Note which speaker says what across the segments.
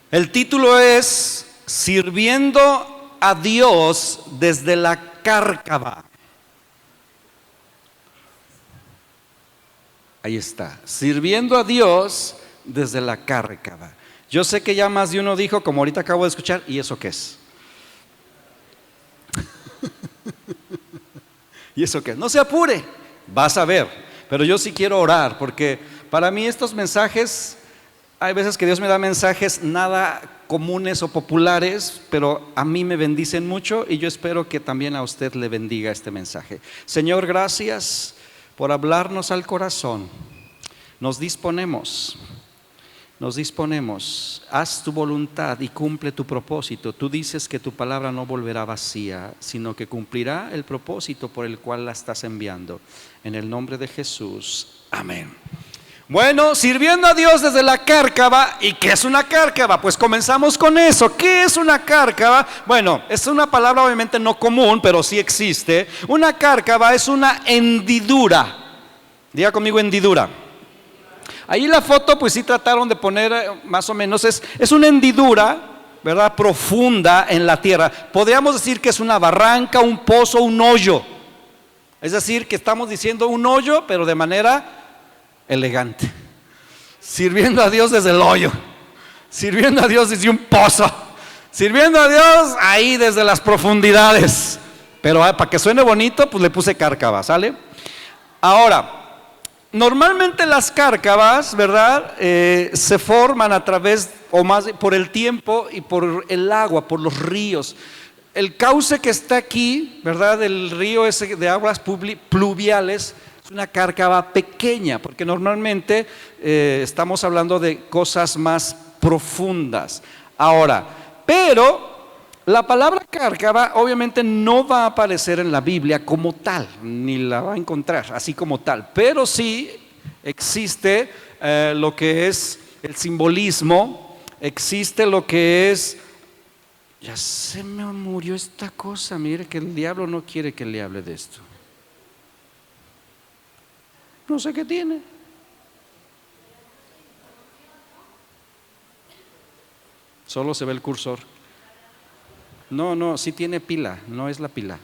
Speaker 1: El título es Sirviendo a Dios desde la cárcava. Ahí está, sirviendo a Dios desde la cárcava. Yo sé que ya más de uno dijo, como ahorita acabo de escuchar, ¿y eso qué es? ¿Y eso qué es? No se apure, vas a ver. Pero yo sí quiero orar, porque para mí estos mensajes, hay veces que Dios me da mensajes nada comunes o populares, pero a mí me bendicen mucho y yo espero que también a usted le bendiga este mensaje. Señor, gracias por hablarnos al corazón. Nos disponemos, haz tu voluntad y cumple tu propósito. Tú dices que tu palabra no volverá vacía, sino que cumplirá el propósito por el cual la estás enviando. En el nombre de Jesús, amén. Bueno, sirviendo a Dios desde la cárcava. ¿Y qué es una cárcava? Pues comenzamos con eso. ¿Qué es una cárcava? Bueno, es una palabra obviamente no común, pero sí existe. Una cárcava es una hendidura. Diga conmigo, hendidura. Ahí la foto pues sí trataron de poner más o menos, es una hendidura, ¿verdad? Profunda en la tierra. Podríamos decir que es una barranca, un pozo, un hoyo. Es decir, que estamos diciendo un hoyo, pero de manera elegante. Sirviendo a Dios desde el hoyo, sirviendo a Dios desde un pozo, sirviendo a Dios ahí desde las profundidades. Pero para que suene bonito, pues le puse cárcava, ¿sale? Ahora, normalmente las cárcavas, ¿verdad? Se forman a través, o más por el tiempo y por el agua, por los ríos. El cauce que está aquí, ¿verdad? El río ese de aguas pluviales, es una cárcava pequeña, porque normalmente estamos hablando de cosas más profundas. Ahora, pero la palabra cárcava obviamente no va a aparecer en la Biblia como tal, ni la va a encontrar así como tal, pero sí existe lo que es el simbolismo, existe lo que es, ya se me murió esta cosa, mire que el diablo no quiere que le hable de esto. No sé qué tiene. Solo se ve el cursor. No, sí tiene pila, no es la pila.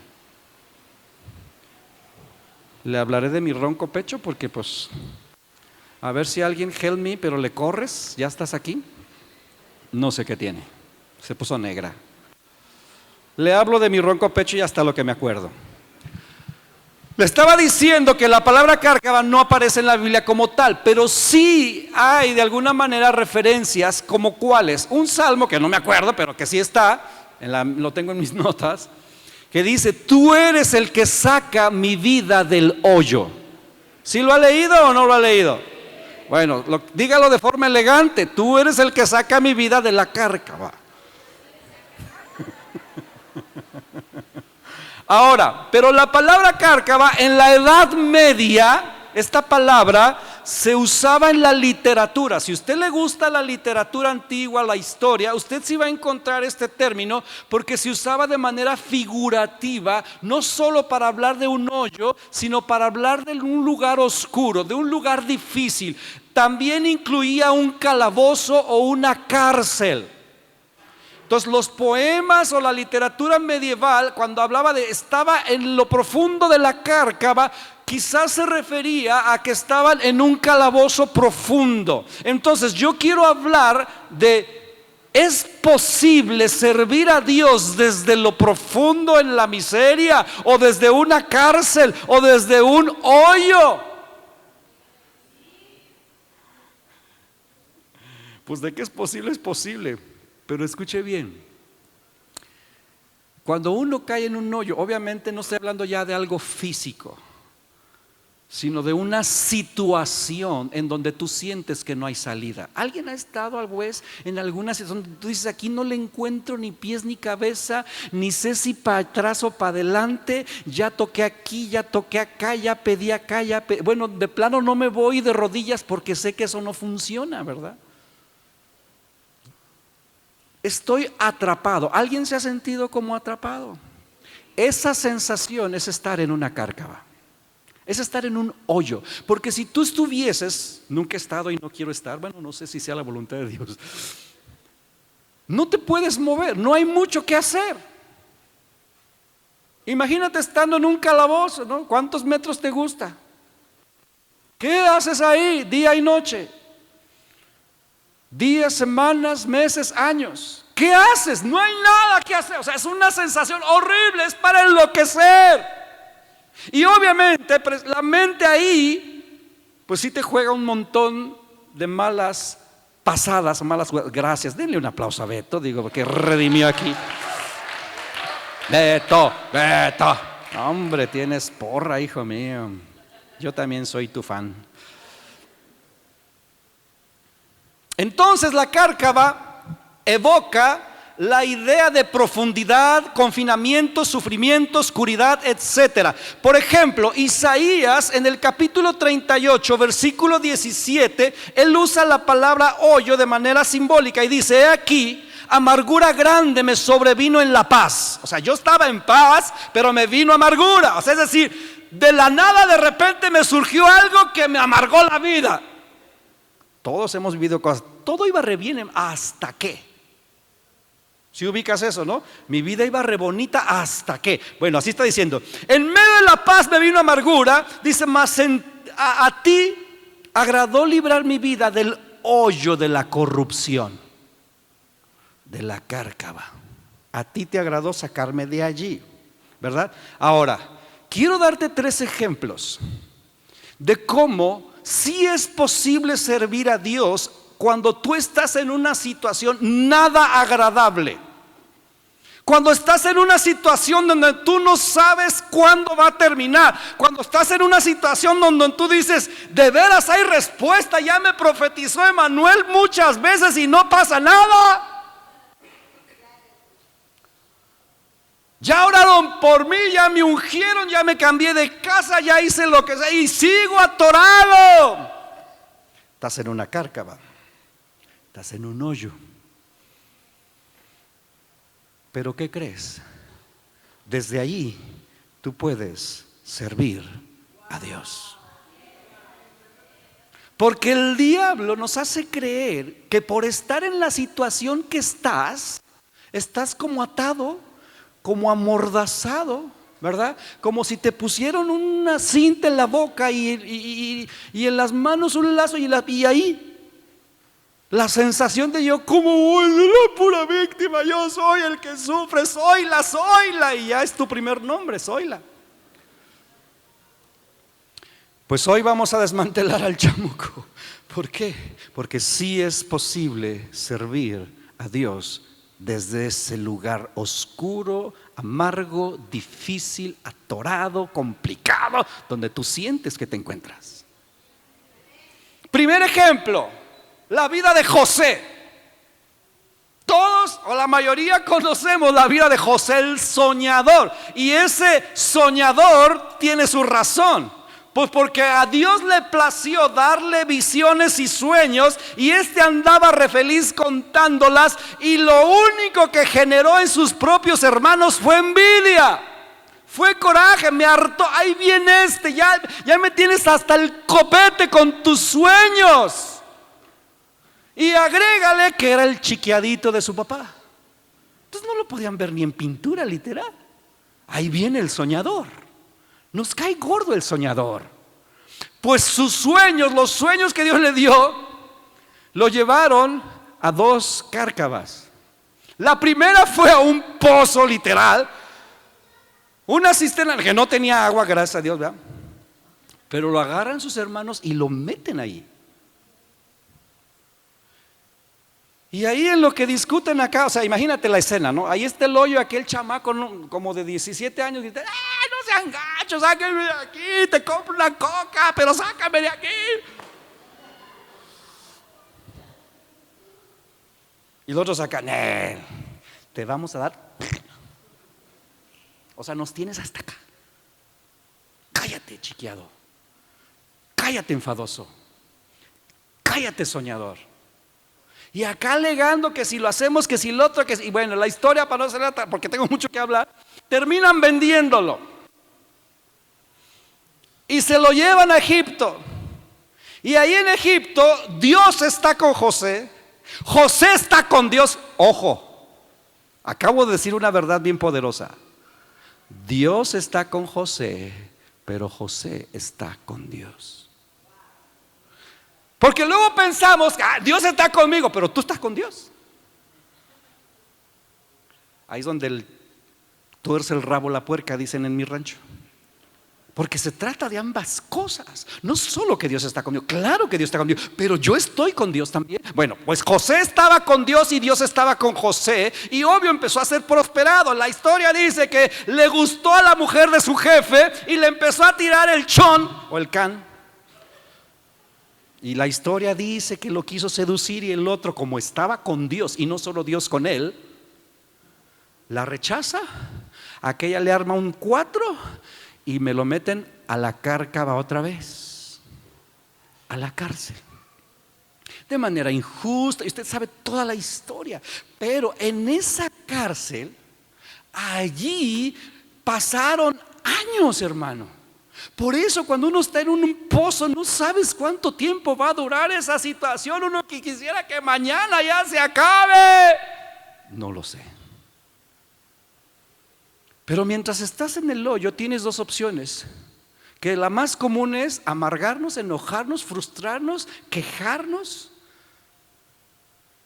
Speaker 1: Le hablaré de mi ronco pecho porque pues, a ver si alguien help me, pero le corres, ya estás aquí. No sé qué tiene, se puso negra. Le hablo de mi ronco pecho y hasta lo que me acuerdo. Le estaba diciendo que la palabra cárcava no aparece en la Biblia como tal, pero sí hay de alguna manera referencias como cuáles. Un salmo que no me acuerdo, pero que sí está, lo tengo en mis notas, que dice: tú eres el que saca mi vida del hoyo. ¿Sí lo ha leído o no lo ha leído? Bueno, dígalo de forma elegante: tú eres el que saca mi vida de la cárcava. Ahora, pero la palabra cárcava en la Edad Media, esta palabra se usaba en la literatura. Si a usted le gusta la literatura antigua, la historia, usted sí va a encontrar este término, porque se usaba de manera figurativa, no solo para hablar de un hoyo, sino para hablar de un lugar oscuro, de un lugar difícil. También incluía un calabozo o una cárcel. Entonces los poemas o la literatura medieval, cuando hablaba de estaba en lo profundo de la cárcava, quizás se refería a que estaban en un calabozo profundo. Entonces yo quiero hablar de: ¿es posible servir a Dios desde lo profundo en la miseria, o desde una cárcel, o desde un hoyo? Pues de que es posible, es posible. Pero escuche bien, cuando uno cae en un hoyo, obviamente no estoy hablando ya de algo físico, sino de una situación en donde tú sientes que no hay salida. ¿Alguien ha estado al vez en alguna situación donde tú dices: aquí no le encuentro ni pies ni cabeza, ni sé si para atrás o para adelante, ya toqué aquí, ya toqué acá, ya pedí acá, bueno, de plano no me voy de rodillas porque sé que eso no funciona, ¿verdad? Estoy atrapado. ¿Alguien se ha sentido como atrapado? Esa sensación es estar en una cárcava, es estar en un hoyo. Porque si tú estuvieses, nunca he estado y no quiero estar, bueno, no sé si sea la voluntad de Dios, No te puedes mover, no hay mucho que hacer. Imagínate estando en un calabozo, ¿no? ¿Cuántos metros te gusta? ¿Qué haces ahí día y noche? Días, semanas, meses, años. ¿Qué haces? No hay nada que hacer. O sea, es una sensación horrible, es para enloquecer. Y obviamente la mente ahí, pues sí te juega un montón de malas pasadas, malas jugadas. Gracias, denle un aplauso a Beto, digo, porque redimió aquí. Beto. Hombre, tienes porra, hijo mío. Yo también soy tu fan. Entonces la cárcava evoca la idea de profundidad, confinamiento, sufrimiento, oscuridad, etc. Por ejemplo, Isaías en el capítulo 38, versículo 17, él usa la palabra hoyo de manera simbólica y dice: he aquí, amargura grande me sobrevino en la paz. O sea, yo estaba en paz, pero me vino amargura. O sea, es decir, de la nada de repente me surgió algo que me amargó la vida. Todos hemos vivido cosas, todo iba re bien hasta que. Si ubicas eso, ¿no? Mi vida iba re bonita hasta que. Bueno, así está diciendo. En medio de la paz me vino amargura. Dice: mas a ti agradó librar mi vida del hoyo de la corrupción, de la cárcava. A ti te agradó sacarme de allí, ¿verdad? Ahora, quiero darte 3 ejemplos de cómo sí es posible servir a Dios cuando tú estás en una situación nada agradable. Cuando estás en una situación donde tú no sabes cuándo va a terminar. Cuando estás en una situación donde tú dices: de veras hay respuesta, ya me profetizó Emanuel muchas veces y no pasa nada. Ya oraron por mí, ya me ungieron, ya me cambié de casa, ya hice lo que sea y sigo atorado. Estás en una cárcava, estás en un hoyo. Pero ¿qué crees? Desde ahí tú puedes servir a Dios. Porque el diablo nos hace creer que por estar en la situación que estás como atado, como amordazado, ¿verdad? Como si te pusieron una cinta en la boca y en las manos un lazo y ahí la sensación de yo como voy de la pura víctima, yo soy el que sufre, Zoila, y ya es tu primer nombre, Zoila. Pues hoy vamos a desmantelar al chamuco. ¿Por qué? Porque sí es posible servir a Dios desde ese lugar oscuro, amargo, difícil, atorado, complicado, donde tú sientes que te encuentras. Primer ejemplo, la vida de José. Todos o la mayoría conocemos la vida de José el soñador. Y ese soñador tiene su razón. Pues porque a Dios le plació darle visiones y sueños, y andaba re feliz contándolas, y lo único que generó en sus propios hermanos fue envidia, fue coraje. Me hartó, ahí viene ya me tienes hasta el copete con tus sueños. Y agrégale que era el chiquiadito de su papá. Entonces no lo podían ver ni en pintura literal. Ahí viene el soñador. Nos cae gordo el soñador. Pues sus sueños, los sueños que Dios le dio, lo llevaron a 2 cárcavas. La primera fue a un pozo literal, una cisterna que no tenía agua, gracias a Dios, ¿verdad? Pero lo agarran sus hermanos y lo meten ahí. Y ahí en lo que discuten acá, o sea, imagínate la escena, ¿no? Ahí está el hoyo, aquel chamaco, ¿no?, como de 17 años, dice: no sean gachos, sáquenme de aquí, te compro una coca, pero sácame de aquí. Y los otros acá: te vamos a dar. O sea, nos tienes hasta acá. Cállate, chiquiado. Cállate, enfadoso. Cállate, soñador. Y acá alegando que si lo hacemos, que si lo otro, y bueno, la historia, para no hacerla, porque tengo mucho que hablar, terminan vendiéndolo y se lo llevan a Egipto. Y ahí en Egipto Dios está con José, José está con Dios. Ojo, acabo de decir una verdad bien poderosa. Dios está con José, pero José está con Dios. Porque luego pensamos, Dios está conmigo, pero tú estás con Dios. Ahí es donde tuerce el rabo la puerca, dicen en mi rancho. Porque se trata de ambas cosas. No solo que Dios está conmigo, claro que Dios está conmigo, pero yo estoy con Dios también. Bueno, pues José estaba con Dios y Dios estaba con José. Y obvio empezó a ser prosperado. La historia dice que le gustó a la mujer de su jefe y le empezó a tirar el chón o el can. Y la historia dice que lo quiso seducir y el otro, como estaba con Dios y no solo Dios con él, la rechaza. Aquella le arma un 4 y me lo meten a la cárcava otra vez, a la cárcel, de manera injusta. Y usted sabe toda la historia. Pero en esa cárcel, allí pasaron años, hermano. Por eso cuando uno está en un pozo, no sabes cuánto tiempo va a durar esa situación. Uno que quisiera que mañana ya se acabe. No lo sé. Pero mientras estás en el hoyo tienes dos opciones, que la más común es amargarnos, enojarnos, frustrarnos, quejarnos,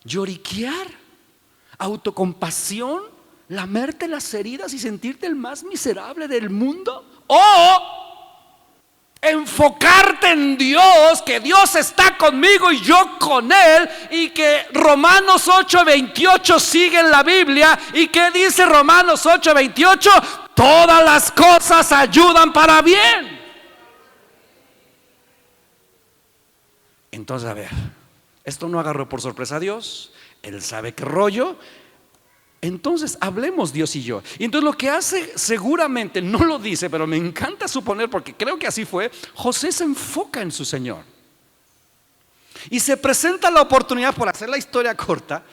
Speaker 1: lloriquear, autocompasión, lamerte las heridas y sentirte el más miserable del mundo, o enfocarte en Dios, que Dios está conmigo y yo con Él, y que Romanos 8:28 sigue en la Biblia. ¿Y qué dice Romanos 8:28? Todas las cosas ayudan para bien. Entonces, a ver, esto no agarró por sorpresa a Dios. Él sabe qué rollo. Entonces hablemos Dios y yo. Y entonces lo que hace, seguramente no lo dice, pero me encanta suponer, porque creo que así fue, José se enfoca en su Señor y se presenta la oportunidad, por hacer la historia corta,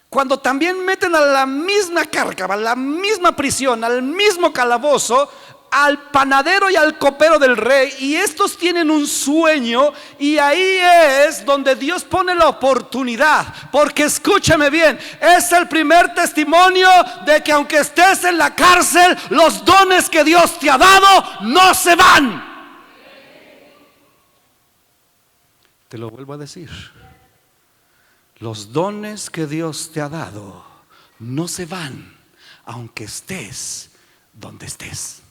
Speaker 1: cuando también meten a la misma cárcava, a la misma prisión, al mismo calabozo, al panadero y al copero del rey, y estos tienen un sueño, y ahí es donde Dios pone la oportunidad. Porque escúchame bien, es el primer testimonio de que aunque estés en la cárcel, los dones que Dios te ha dado no se van. Te lo vuelvo a decir, los dones que Dios te ha dado no se van, aunque estés donde estés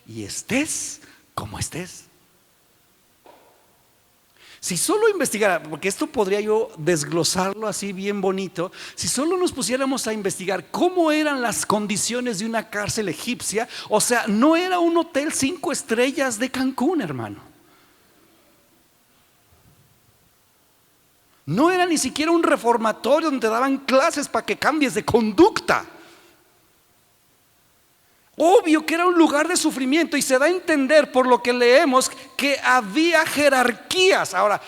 Speaker 1: y estés como estés. Si solo investigara, porque esto podría yo desglosarlo así bien bonito, si solo nos pusiéramos a investigar cómo eran las condiciones de una cárcel egipcia, o sea, no era un hotel 5 estrellas de Cancún, hermano. No era ni siquiera un reformatorio donde te daban clases para que cambies de conducta. Obvio que era un lugar de sufrimiento, y se da a entender por lo que leemos que había jerarquías. Ahora,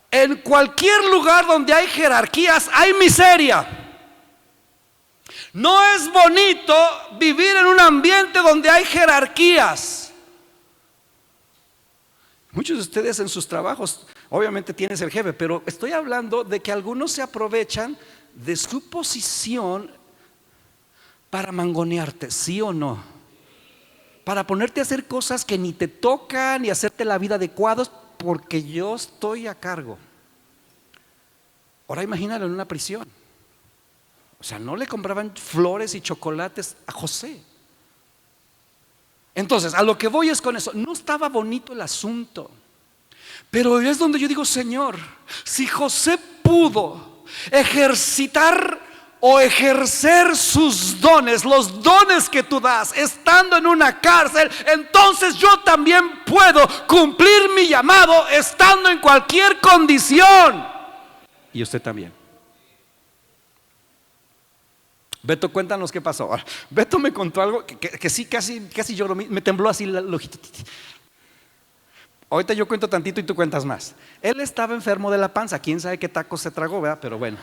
Speaker 1: en cualquier lugar donde hay jerarquías hay miseria. No es bonito vivir en un ambiente donde hay jerarquías. Muchos de ustedes en sus trabajos obviamente tienes el jefe, pero estoy hablando de que algunos se aprovechan de su posición para mangonearte, ¿sí o no? Para ponerte a hacer cosas que ni te tocan y hacerte la vida adecuados, porque yo estoy a cargo. Ahora imagínalo en una prisión. O sea, no le compraban flores y chocolates a José. Entonces, a lo que voy es con eso. No estaba bonito el asunto, pero es donde yo digo, Señor, si José pudo ejercitar o ejercer sus dones, los dones que tú das, estando en una cárcel, entonces yo también puedo cumplir mi llamado estando en cualquier condición. Y usted también. Beto, cuéntanos qué pasó. Beto me contó algo que sí, casi lloró, me tembló así la ojito. Ahorita yo cuento tantito y tú cuentas más. Él estaba enfermo de la panza, quién sabe qué tacos se tragó, ¿verdad? Pero bueno.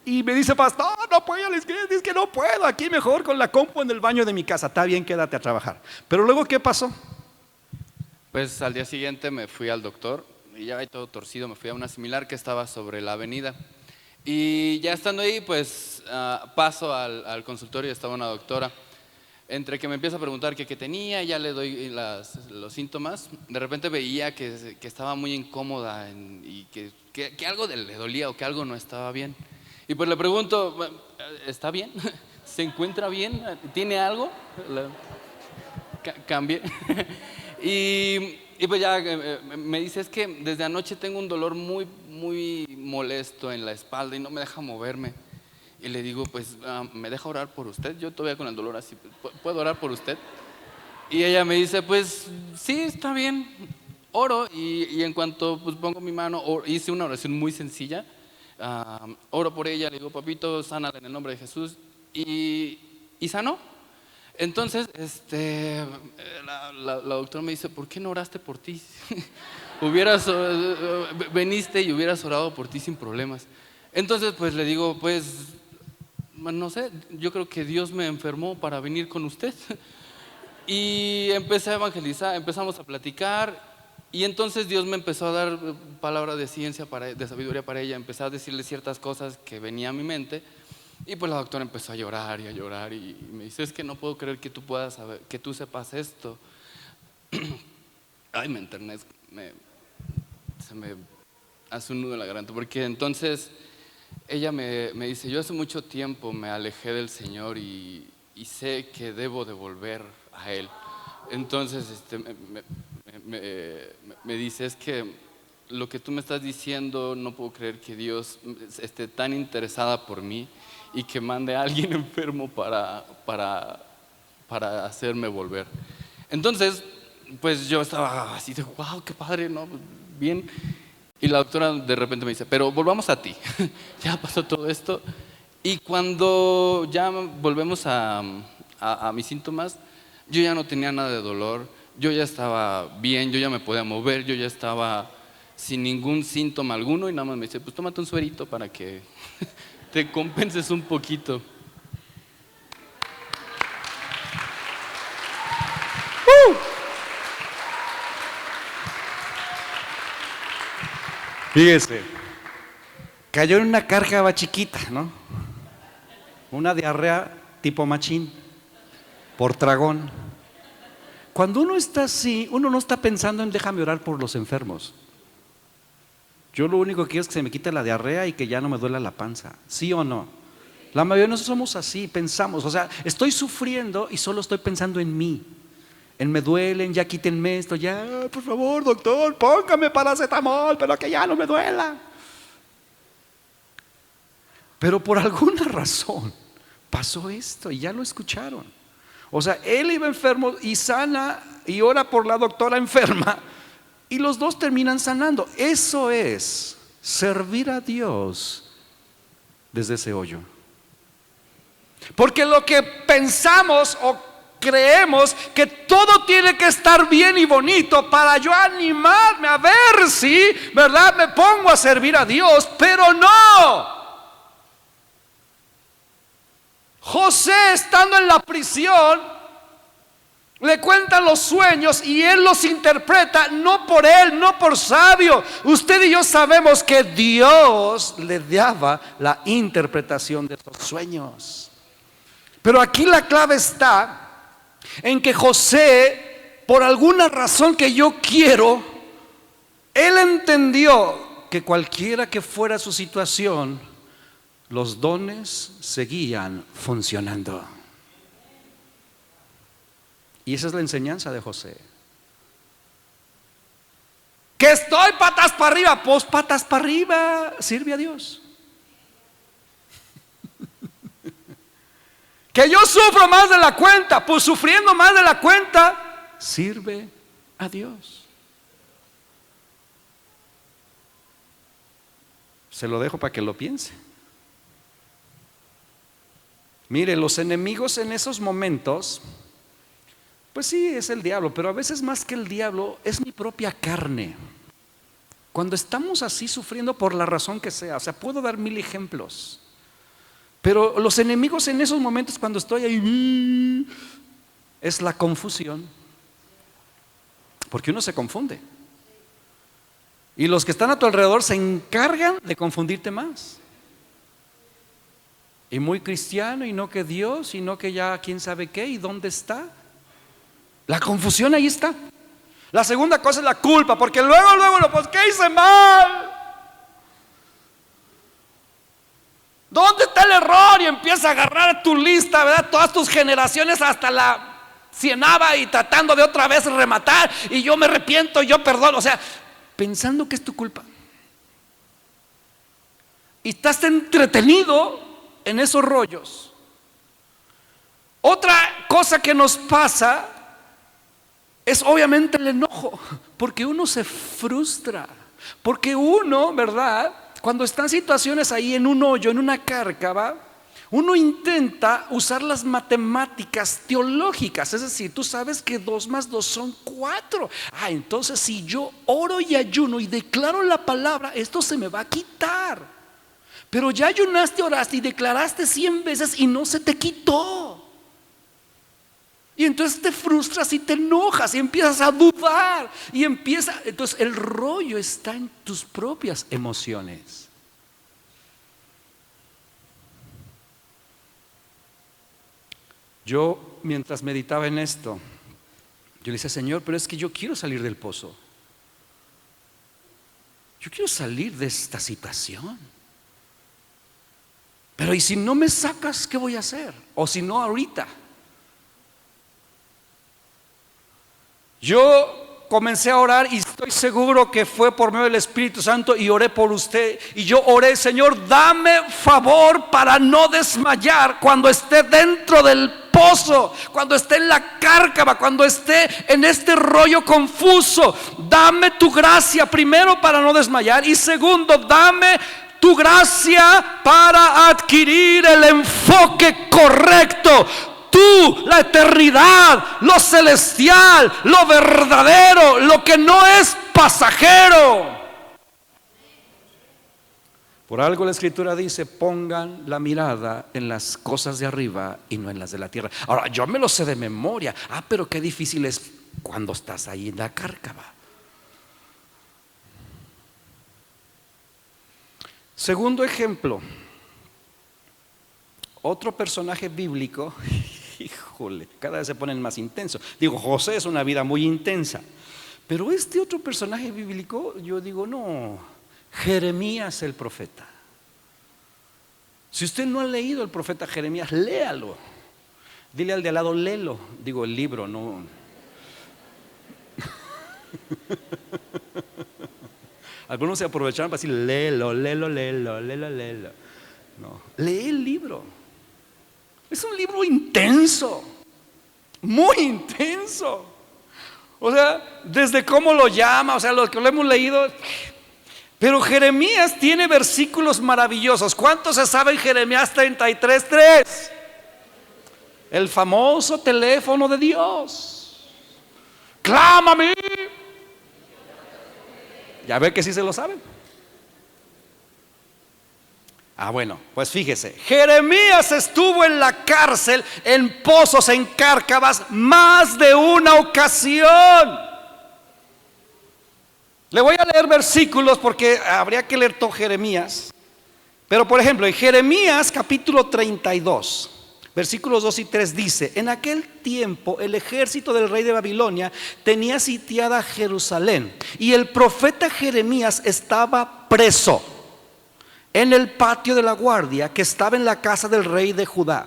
Speaker 1: Y me dice, pastor, no puedo, es que no puedo, aquí mejor con la compu en el baño de mi casa. Está bien, quédate a trabajar. Pero luego, ¿qué pasó?
Speaker 2: Pues al día siguiente me fui al doctor y ya todo torcido, me fui a una similar que estaba sobre la avenida. Y ya estando ahí, pues paso al consultorio y estaba una doctora. Entre que me empieza a preguntar qué tenía, ya le doy los síntomas, de repente veía que estaba muy incómoda y que algo le dolía o que algo no estaba bien. Y pues le pregunto, ¿está bien? ¿Se encuentra bien? ¿Tiene algo? Cambié. Y pues ya me dice, es que desde anoche tengo un dolor muy, muy molesto en la espalda y no me deja moverme. Y le digo, pues, ¿me deja orar por usted? Yo todavía con el dolor así, ¿puedo orar por usted? Y ella me dice, pues, sí, está bien, oro. Y en cuanto pues, pongo mi mano, hice una oración muy sencilla, oro por ella, le digo, papito, sánala en el nombre de Jesús. Y sanó. Entonces, la doctora me dice, ¿por qué no oraste por ti? Veniste y hubieras orado por ti sin problemas. Entonces, pues le digo, pues, no sé, yo creo que Dios me enfermó para venir con usted. Y empecé a evangelizar, empezamos a platicar. Y entonces Dios me empezó a dar palabra de ciencia, de sabiduría para ella. Empecé a decirle ciertas cosas que venía a mi mente. Y pues la doctora empezó a llorar y a llorar y me dice, es que no puedo creer que tú puedas saber, que tú sepas esto. Ay, me enternezco, se me hace un nudo en la garganta, porque entonces ella me dice, yo hace mucho tiempo me alejé del Señor y sé que debo de volver a Él. Entonces me dice, es que lo que tú me estás diciendo, no puedo creer que Dios esté tan interesada por mí y que mande a alguien enfermo para hacerme volver. Entonces, pues yo estaba así de, wow, qué padre, ¿no? Bien. Y la doctora de repente me dice, pero volvamos a ti. Ya pasó todo esto. Y cuando ya volvemos a mis síntomas, yo ya no tenía nada de dolor, yo ya estaba bien, yo ya me podía mover, yo ya estaba sin ningún síntoma alguno y nada más me dice, pues tómate un suerito para que te compenses un poquito.
Speaker 1: Fíjese, cayó en una cárcava chiquita, ¿no? Una diarrea tipo machín, por tragón. Cuando uno está así, uno no está pensando en déjame orar por los enfermos. Yo lo único que quiero es que se me quite la diarrea y que ya no me duela la panza. ¿Sí o no? La mayoría de nosotros somos así, pensamos. O sea, estoy sufriendo y solo estoy pensando en mí. En me duelen, ya quítenme esto, ya, por favor, doctor, póngame paracetamol, pero que ya no me duela. Pero por alguna razón pasó esto y ya lo escucharon. O sea, él iba enfermo y sana y ora por la doctora enferma y los dos terminan sanando. Eso es servir a Dios desde ese hoyo. Porque lo que pensamos o creemos que todo tiene que estar bien y bonito para yo animarme a ver si, ¿verdad? Me pongo a servir a Dios, pero no. José, estando en la prisión, le cuentan los sueños y él los interpreta, no por él, no por sabio. Usted y yo sabemos que Dios le daba la interpretación de esos sueños. Pero aquí la clave está en que José, por alguna razón que yo quiero, él entendió que cualquiera que fuera su situación, los dones seguían funcionando. Y esa es la enseñanza de José. Que estoy patas para arriba, pues patas para arriba, sirve a Dios. Que yo sufro más de la cuenta, pues sufriendo más de la cuenta, sirve a Dios. Se lo dejo para que lo piense. Mire, los enemigos en esos momentos, pues sí, es el diablo, pero a veces más que el diablo es mi propia carne. Cuando estamos así sufriendo por la razón que sea, o sea, puedo dar 1000 ejemplos. Pero los enemigos en esos momentos cuando estoy ahí, es la confusión. Porque uno se confunde. Y los que están a tu alrededor se encargan de confundirte más. Y muy cristiano, y no que Dios, y no que ya quién sabe qué, y dónde está. La confusión ahí está. La segunda cosa es la culpa, porque luego, pues ¿qué hice mal? ¿Dónde está el error? Y empieza a agarrar tu lista, ¿verdad? Todas tus generaciones hasta la cienava y tratando de otra vez rematar. Y yo me arrepiento, yo perdono. O sea, pensando que es tu culpa. Y estás entretenido en esos rollos. Otra cosa que nos pasa es obviamente el enojo, porque uno se frustra, porque uno, ¿verdad? Cuando está en situaciones ahí en un hoyo, en una cárcava, uno intenta usar las matemáticas teológicas, es decir, tú sabes que 2 más 2 son 4. Entonces si yo oro y ayuno y declaro la palabra, esto se me va a quitar. Pero ya ayunaste, oraste y declaraste 100 veces y no se te quitó. Y entonces te frustras y te enojas y empiezas a dudar y entonces el rollo está en tus propias emociones. Yo, mientras meditaba en esto, yo le decía, Señor, pero es que yo quiero salir del pozo. Yo quiero salir de esta situación. Pero ¿y si no me sacas, qué voy a hacer? O si no, ahorita. Yo comencé a orar y estoy seguro que fue por medio del Espíritu Santo y oré por usted. Y yo oré, Señor, dame favor para no desmayar cuando esté dentro del pozo, cuando esté en la cárcava, cuando esté en este rollo confuso. Dame tu gracia primero para no desmayar y segundo, dame tu gracia para adquirir el enfoque correcto. Tú, la eternidad, lo celestial, lo verdadero, lo que no es pasajero. Por algo la Escritura dice, pongan la mirada en las cosas de arriba y no en las de la tierra. Ahora, yo me lo sé de memoria. Pero qué difícil es cuando estás ahí en la cárcava. Segundo ejemplo, otro personaje bíblico. Híjole, cada vez se ponen más intensos. Digo, José es una vida muy intensa, pero este otro personaje bíblico, yo digo, no, Jeremías el profeta. Si usted no ha leído el profeta Jeremías, léalo. Dile al de al lado, léelo. Digo, el libro, no. Algunos se aprovecharon para decir, léelo. No, lee el libro. Es un libro intenso, muy intenso. O sea, desde cómo lo llama, o sea, los que lo hemos leído. Pero Jeremías tiene versículos maravillosos. ¿Cuántos se saben Jeremías 33:3? El famoso teléfono de Dios. Clama a mí. Ya ve que sí se lo saben. Bueno, pues fíjese, Jeremías estuvo en la cárcel, en pozos, en cárcavas, más de una ocasión. Le voy a leer versículos porque habría que leer todo Jeremías. Pero por ejemplo, en Jeremías capítulo 32, versículos 2 y 3 dice: en aquel tiempo el ejército del rey de Babilonia tenía sitiada Jerusalén y el profeta Jeremías estaba preso en el patio de la guardia que estaba en la casa del rey de Judá,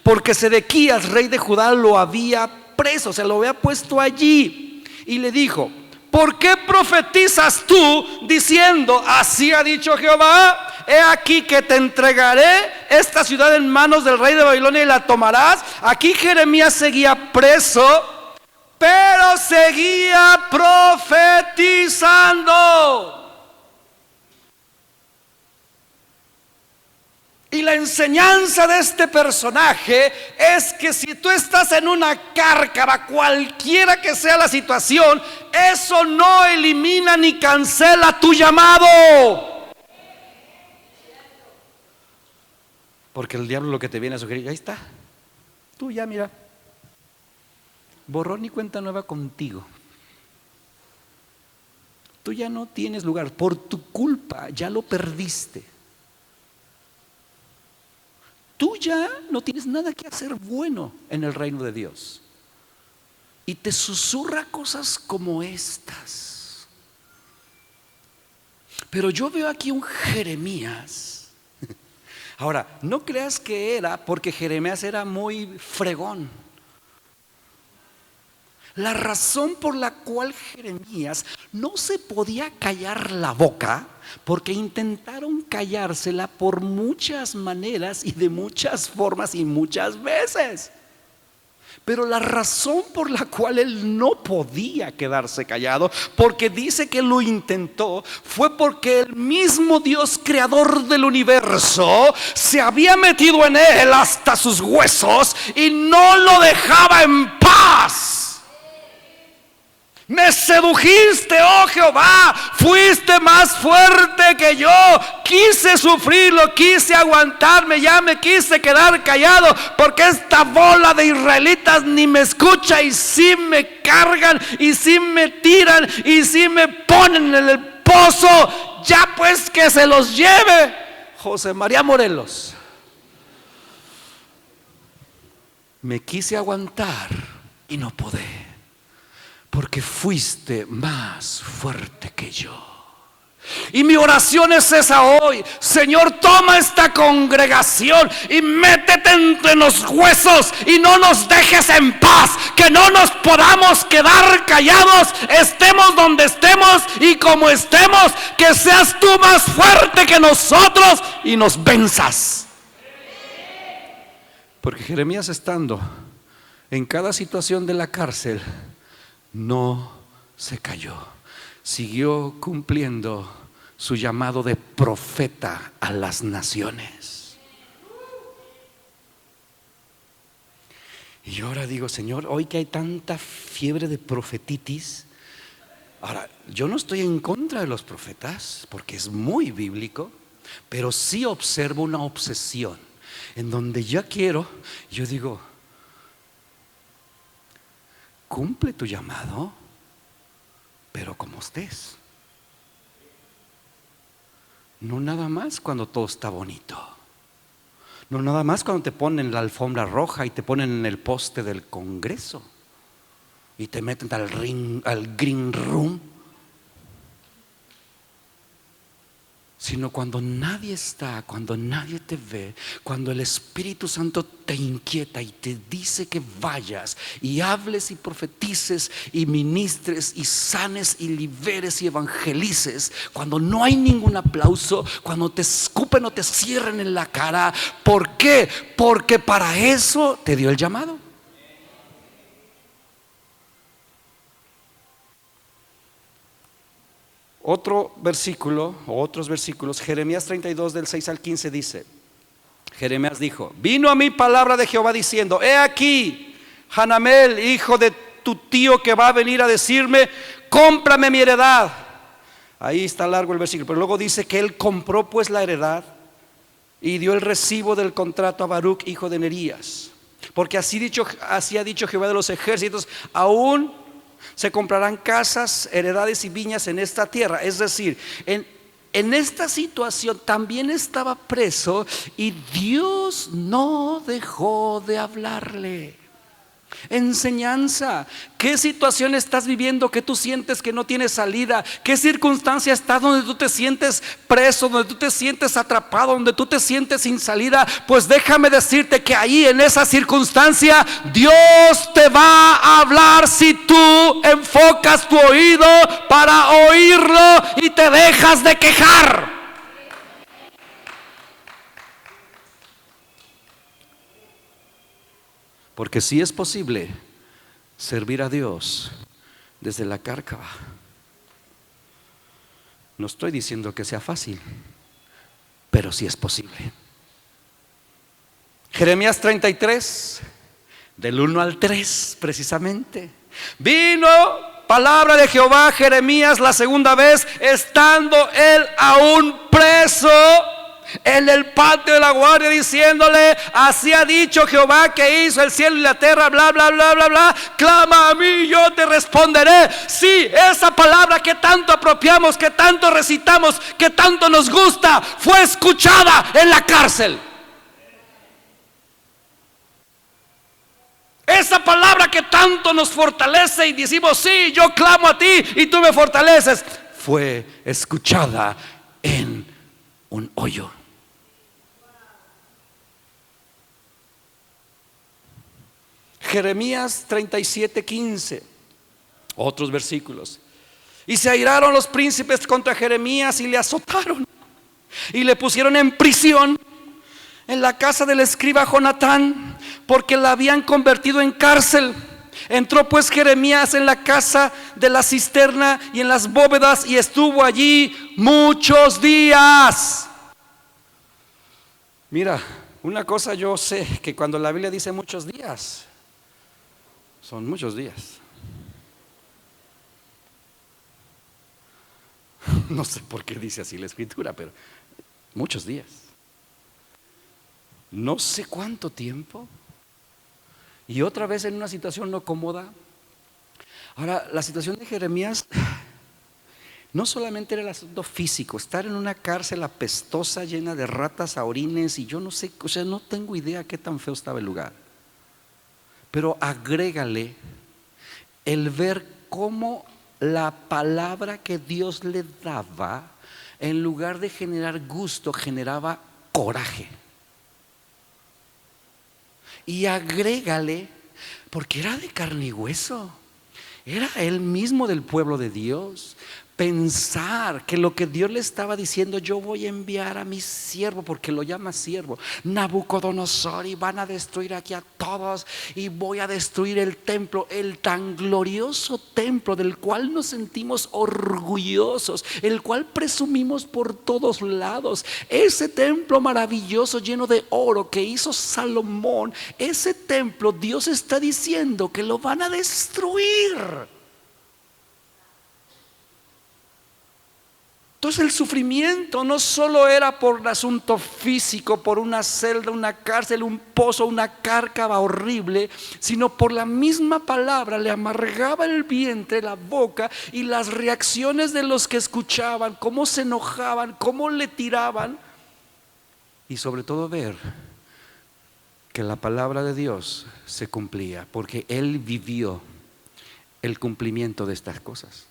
Speaker 1: porque Sedequías, rey de Judá, lo había preso, se lo había puesto allí. Y le dijo: ¿por qué profetizas tú diciendo, así ha dicho Jehová? He aquí que te entregaré esta ciudad en manos del rey de Babilonia y la tomarás. Aquí Jeremías seguía preso, pero seguía profetizando. Y la enseñanza de este personaje es que si tú estás en una cárcava, cualquiera que sea la situación, eso no elimina ni cancela tu llamado. Porque el diablo lo que te viene a sugerir, ahí está, tú ya mira, borrón y cuenta nueva contigo. Tú ya no tienes lugar, por tu culpa ya lo perdiste. Tú ya no tienes nada que hacer bueno en el reino de Dios. Y te susurra cosas como estas. Pero yo veo aquí un Jeremías. Ahora, no creas que era porque Jeremías era muy fregón. La razón por la cual Jeremías no se podía callar la boca, porque intentaron callársela por muchas maneras y de muchas formas y muchas veces. Pero la razón por la cual él no podía quedarse callado, porque dice que lo intentó, fue porque el mismo Dios creador del universo se había metido en él hasta sus huesos y no lo dejaba en paz. Me sedujiste, oh Jehová, fuiste más fuerte que yo. Quise sufrirlo, quise aguantarme, ya me quise quedar callado, porque esta bola de israelitas ni me escucha, y sí me cargan, y sí me tiran, y sí me ponen en el pozo. Ya pues que se los lleve José María Morelos. Me quise aguantar y no pude, porque fuiste más fuerte que yo. Y mi oración es esa hoy: Señor, toma esta congregación y métete entre los huesos y no nos dejes en paz, que no nos podamos quedar callados, estemos donde estemos y como estemos, que seas tú más fuerte que nosotros y nos venzas. Porque Jeremías, estando en cada situación de la cárcel, no se cayó, siguió cumpliendo su llamado de profeta a las naciones. Y yo ahora digo: Señor, hoy que hay tanta fiebre de profetitis, ahora yo no estoy en contra de los profetas, porque es muy bíblico, pero sí observo una obsesión en donde yo digo: cumple tu llamado, pero como estés. No nada más cuando todo está bonito. No nada más cuando te ponen la alfombra roja y te ponen en el poste del Congreso y te meten al green room. Sino cuando nadie está, cuando nadie te ve, cuando el Espíritu Santo te inquieta y te dice que vayas y hables y profetices y ministres y sanes y liberes y evangelices, cuando no hay ningún aplauso, cuando te escupen o te cierren en la cara. ¿Por qué? Porque para eso te dio el llamado. Otro versículo, o otros versículos, Jeremías 32 del 6 al 15 dice: Jeremías dijo: vino a mí palabra de Jehová diciendo: he aquí, Hanamel, hijo de tu tío, que va a venir a decirme: cómprame mi heredad. Ahí está largo el versículo, pero luego dice que él compró pues la heredad y dio el recibo del contrato a Baruch, hijo de Nerías, porque así ha dicho Jehová de los ejércitos: aún se comprarán casas, heredades y viñas en esta tierra. Es decir, en esta situación también estaba preso y Dios no dejó de hablarle. Enseñanza: ¿qué situación estás viviendo que tú sientes que no tienes salida? ¿Qué circunstancia estás donde tú te sientes preso, donde tú te sientes atrapado, donde tú te sientes sin salida? Pues déjame decirte que ahí, en esa circunstancia, Dios te va a hablar si tú enfocas tu oído para oírlo y te dejas de quejar. Porque sí es posible servir a Dios desde la cárcava. No estoy diciendo que sea fácil, pero sí es posible. Jeremías 33, del 1 al 3 precisamente. Vino palabra de Jehová a Jeremías la segunda vez, estando él aún preso, en el patio de la guardia diciéndole: así ha dicho Jehová que hizo el cielo y la tierra, bla, bla, bla, bla, bla. Clama a mí y yo te responderé. Sí, esa palabra que tanto apropiamos, que tanto recitamos, que tanto nos gusta, fue escuchada en la cárcel. Esa palabra que tanto nos fortalece y decimos: sí, yo clamo a ti y tú me fortaleces, fue escuchada en un hoyo. Jeremías 37:15, otros versículos. Y se airaron los príncipes contra Jeremías y le azotaron y le pusieron en prisión en la casa del escriba Jonatán, porque la habían convertido en cárcel. Entró pues Jeremías en la casa de la cisterna y en las bóvedas, y estuvo allí muchos días. Mira, una cosa yo sé, que cuando la Biblia dice muchos días, son muchos días. No sé por qué dice así la escritura, pero muchos días. No sé cuánto tiempo. Y otra vez en una situación no cómoda. Ahora, la situación de Jeremías no solamente era el asunto físico, estar en una cárcel apestosa, llena de ratas, orines, y yo no sé, o sea, no tengo idea qué tan feo estaba el lugar. Pero agrégale el ver cómo la palabra que Dios le daba, en lugar de generar gusto, generaba coraje. Y agrégale, porque era de carne y hueso, era él mismo del pueblo de Dios. Pensar que lo que Dios le estaba diciendo: yo voy a enviar a mi siervo, porque lo llama siervo, Nabucodonosor, y van a destruir aquí a todos, y voy a destruir el templo, el tan glorioso templo del cual nos sentimos orgullosos, el cual presumimos por todos lados. Ese templo maravilloso lleno de oro que hizo Salomón, ese templo Dios está diciendo que lo van a destruir. Entonces el sufrimiento no solo era por el asunto físico, por una celda, una cárcel, un pozo, una cárcava horrible, sino por la misma palabra le amargaba el vientre, la boca, y las reacciones de los que escuchaban, cómo se enojaban, cómo le tiraban. Y sobre todo ver que la palabra de Dios se cumplía, porque él vivió el cumplimiento de estas cosas.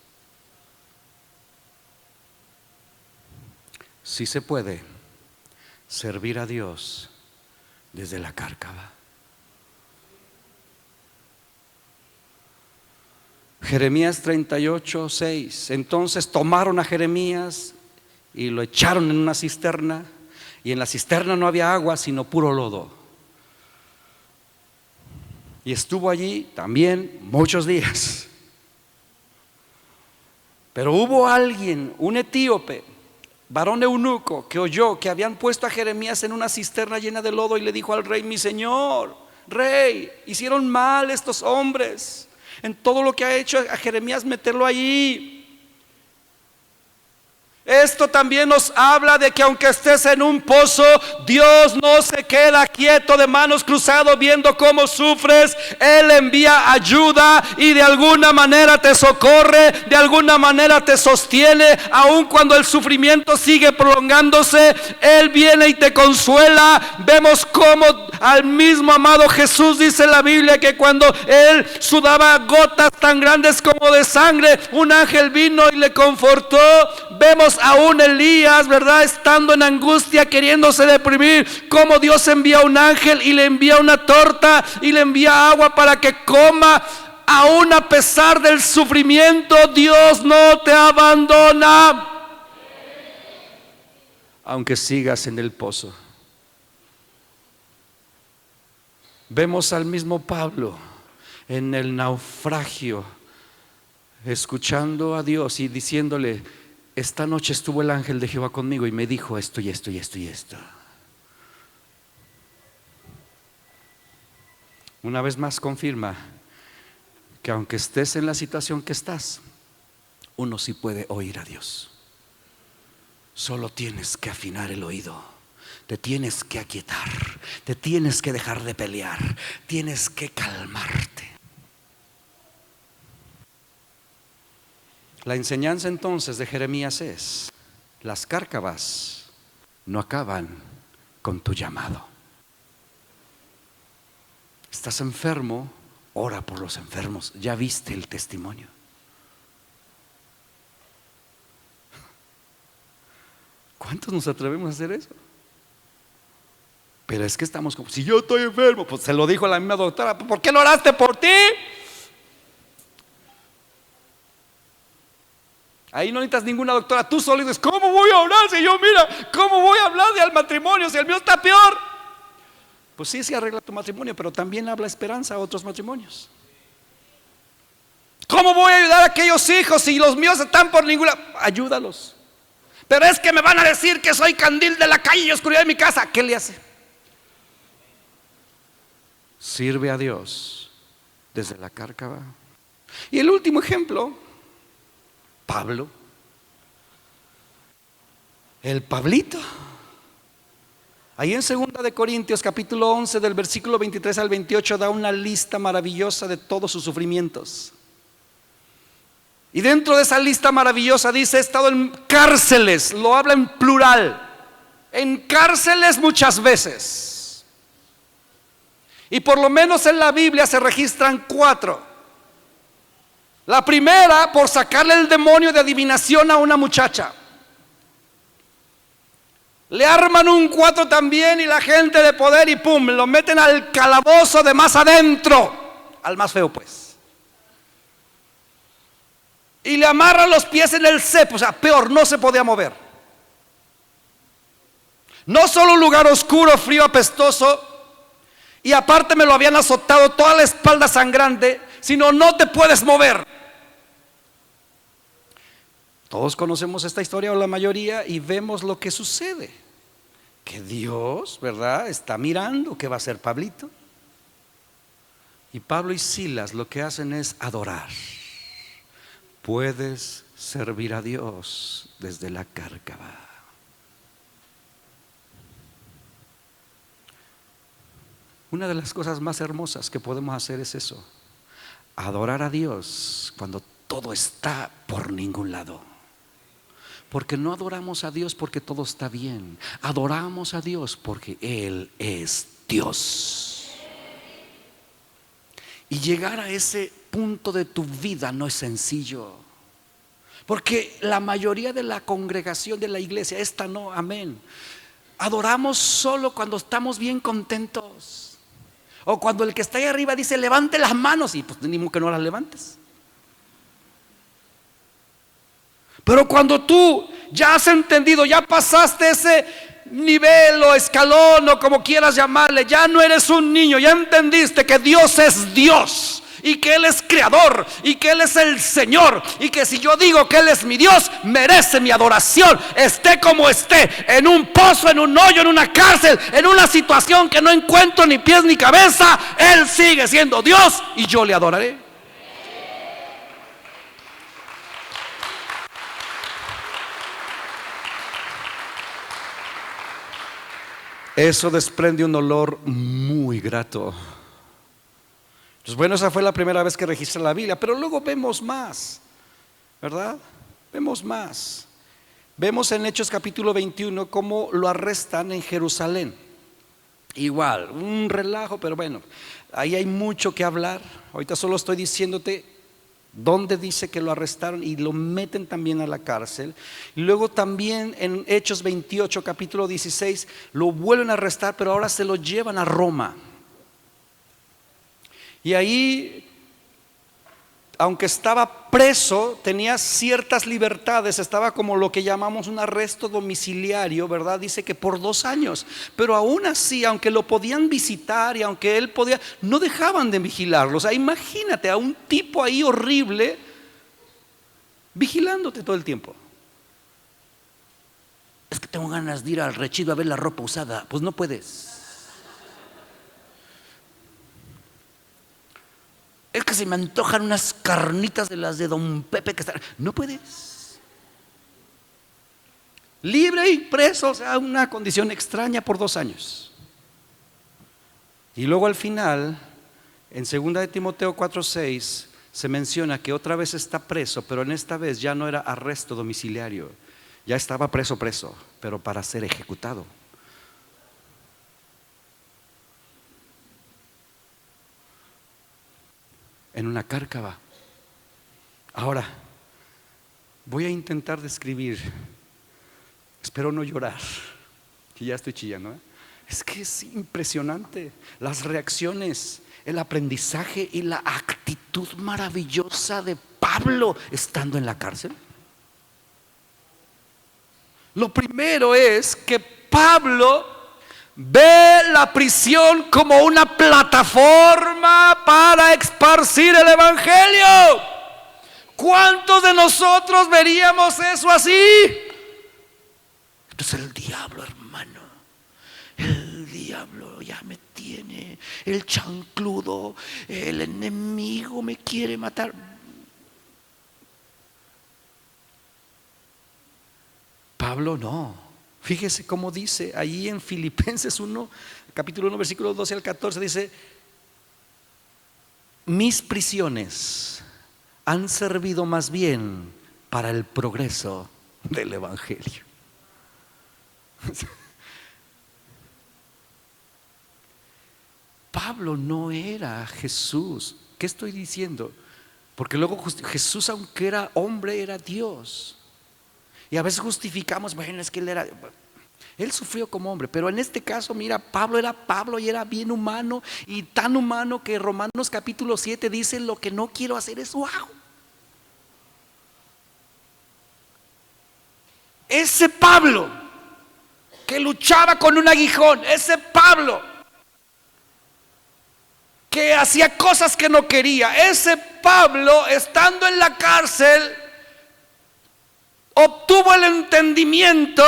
Speaker 1: Sí se puede servir a Dios desde la cárcava. Jeremías 38:6. Entonces tomaron a Jeremías y lo echaron en una cisterna, y en la cisterna no había agua sino puro lodo. Y estuvo allí también muchos días. Pero hubo alguien, un etíope, varón eunuco, que oyó que habían puesto a Jeremías en una cisterna llena de lodo, y le dijo al rey: mi señor rey, hicieron mal estos hombres en todo lo que ha hecho a Jeremías meterlo allí. Esto también nos habla de que aunque estés en un pozo, Dios no se queda quieto de manos cruzadas viendo cómo sufres. Él envía ayuda y de alguna manera te socorre, de alguna manera te sostiene. Aun cuando el sufrimiento sigue prolongándose, Él viene y te consuela. Vemos cómo al mismo amado Jesús, dice en la Biblia, que cuando Él sudaba gotas tan grandes como de sangre, un ángel vino y le confortó. Vemos aún Elías, ¿verdad?, estando en angustia, queriéndose deprimir, como Dios envía un ángel y le envía una torta y le envía agua para que coma. Aún a pesar del sufrimiento, Dios no te abandona, aunque sigas en el pozo. Vemos al mismo Pablo en el naufragio, escuchando a Dios y diciéndole: esta noche estuvo el ángel de Jehová conmigo y me dijo esto y esto y esto y esto. Una vez más confirma que aunque estés en la situación que estás, uno sí puede oír a Dios. Solo tienes que afinar el oído. Te tienes que aquietar, te tienes que dejar de pelear, tienes que calmarte. La enseñanza entonces de Jeremías es: las cárcavas no acaban con tu llamado. Estás enfermo, ora por los enfermos. Ya viste el testimonio. ¿Cuántos nos atrevemos a hacer eso? Pero es que estamos como, si yo estoy enfermo, pues se lo dijo la misma doctora, ¿por qué no oraste por ti? Ahí no necesitas ninguna doctora, tú solo dices, ¿cómo voy a orar si yo, mira, cómo voy a hablar del matrimonio si el mío está peor? Pues sí, sí arregla tu matrimonio, pero también habla esperanza a otros matrimonios. ¿Cómo voy a ayudar a aquellos hijos si los míos están por ninguna? Ayúdalos. Pero es que me van a decir que soy candil de la calle y oscuridad de mi casa. ¿Qué le hace? Sirve a Dios desde la cárcava. Y el último ejemplo, Pablo. El Pablito. Ahí en 2 de Corintios capítulo 11 del versículo 23 al 28 da una lista maravillosa de todos sus sufrimientos. Y dentro de esa lista maravillosa dice: he estado en cárceles, lo habla en plural, en cárceles muchas veces. Y por lo menos en la Biblia se registran 4. La primera, por sacarle el demonio de adivinación a una muchacha. Le arman un 4 también y la gente de poder y pum, lo meten al calabozo de más adentro, al más feo pues. Y le amarran los pies en el cepo, o sea, peor, no se podía mover. No solo un lugar oscuro, frío, apestoso, y aparte me lo habían azotado toda la espalda sangrante, sino no te puedes mover. Todos conocemos esta historia, o la mayoría, y vemos lo que sucede. Que Dios, ¿verdad?, está mirando qué va a hacer Pablito. Y Pablo y Silas lo que hacen es adorar. Puedes servir a Dios desde la cárcava. Una de las cosas más hermosas que podemos hacer es eso: adorar a Dios cuando todo está por ningún lado. Porque no adoramos a Dios porque todo está bien. Adoramos a Dios porque Él es Dios. Y llegar a ese punto de tu vida no es sencillo. Porque la mayoría de la congregación de la iglesia, esta no, amén, adoramos solo cuando estamos bien contentos. O cuando el que está ahí arriba dice levante las manos, y pues ni modo que no las levantes. Pero cuando tú ya has entendido, ya pasaste ese nivel o escalón o como quieras llamarle, ya no eres un niño, ya entendiste que Dios es Dios y que Él es creador y que Él es el Señor, y que si yo digo que Él es mi Dios, merece mi adoración, esté como esté, en un pozo, en un hoyo, en una cárcel, en una situación que no encuentro ni pies ni cabeza, Él sigue siendo Dios y yo le adoraré. Eso desprende un olor muy grato. Pues bueno, esa fue la primera vez que registra la Biblia, pero luego vemos más, ¿verdad? Vemos más. Vemos en Hechos capítulo 21 cómo lo arrestan en Jerusalén. Igual, un relajo, pero bueno, ahí hay mucho que hablar. Ahorita solo estoy diciéndote dónde dice que lo arrestaron y lo meten también a la cárcel. Y luego también en Hechos 28 capítulo 16 lo vuelven a arrestar, pero ahora se lo llevan a Roma. Y ahí, aunque estaba preso, tenía ciertas libertades, estaba como lo que llamamos un arresto domiciliario, ¿verdad? Dice que por 2 años, pero aún así, aunque lo podían visitar y aunque él podía, no dejaban de vigilarlo. O sea, imagínate a un tipo ahí horrible vigilándote todo el tiempo. Es que tengo ganas de ir al Rechido a ver la ropa usada. Pues no puedes. Es que se me antojan unas carnitas de las de Don Pepe que están. No puedes. libre y preso, o sea, una condición extraña por 2 años. Y luego al final, en 2 de Timoteo 4:6, se menciona que otra vez está preso, pero en esta vez ya no era arresto domiciliario, ya estaba preso, pero para ser ejecutado. En una cárcava. Ahora, voy a intentar describir, espero no llorar, que ya estoy chillando, ¿eh? Es que es impresionante las reacciones, el aprendizaje y la actitud maravillosa de Pablo estando en la cárcel. Lo primero es que Pablo ve la prisión como una plataforma para esparcir el evangelio. ¿Cuántos de nosotros veríamos eso así? Entonces el diablo, hermano, el diablo ya me tiene, el chancludo, el enemigo me quiere matar. Pablo no. Fíjese cómo dice ahí en Filipenses 1, capítulo 1, versículos 12 al 14, dice: mis prisiones han servido más bien para el progreso del evangelio. Pablo no era Jesús. ¿Qué estoy diciendo? Porque luego Jesús, aunque era hombre, era Dios. Y a veces justificamos, bueno, es que él sufrió como hombre, pero en este caso, mira, Pablo era Pablo y era bien humano, y tan humano que Romanos capítulo 7 dice: lo que no quiero hacer, eso hago. Ese Pablo que luchaba con un aguijón, ese Pablo que hacía cosas que no quería, ese Pablo, estando en la cárcel, obtuvo el entendimiento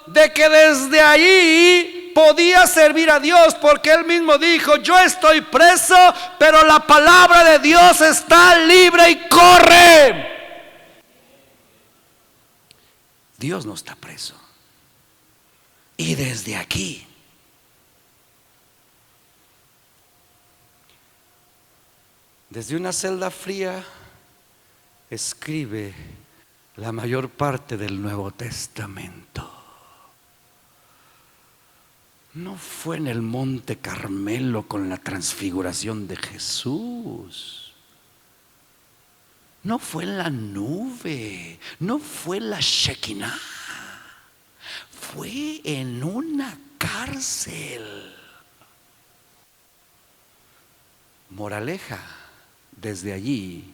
Speaker 1: de que desde ahí podía servir a Dios, porque él mismo dijo: yo estoy preso, pero la palabra de Dios está libre y corre. Dios no está preso. Y desde aquí desde una celda fría escribe la mayor parte del Nuevo Testamento. No fue en el Monte Carmelo con la transfiguración de Jesús. No fue en la nube. No fue en la Shekinah. Fue en una cárcel. Moraleja: desde allí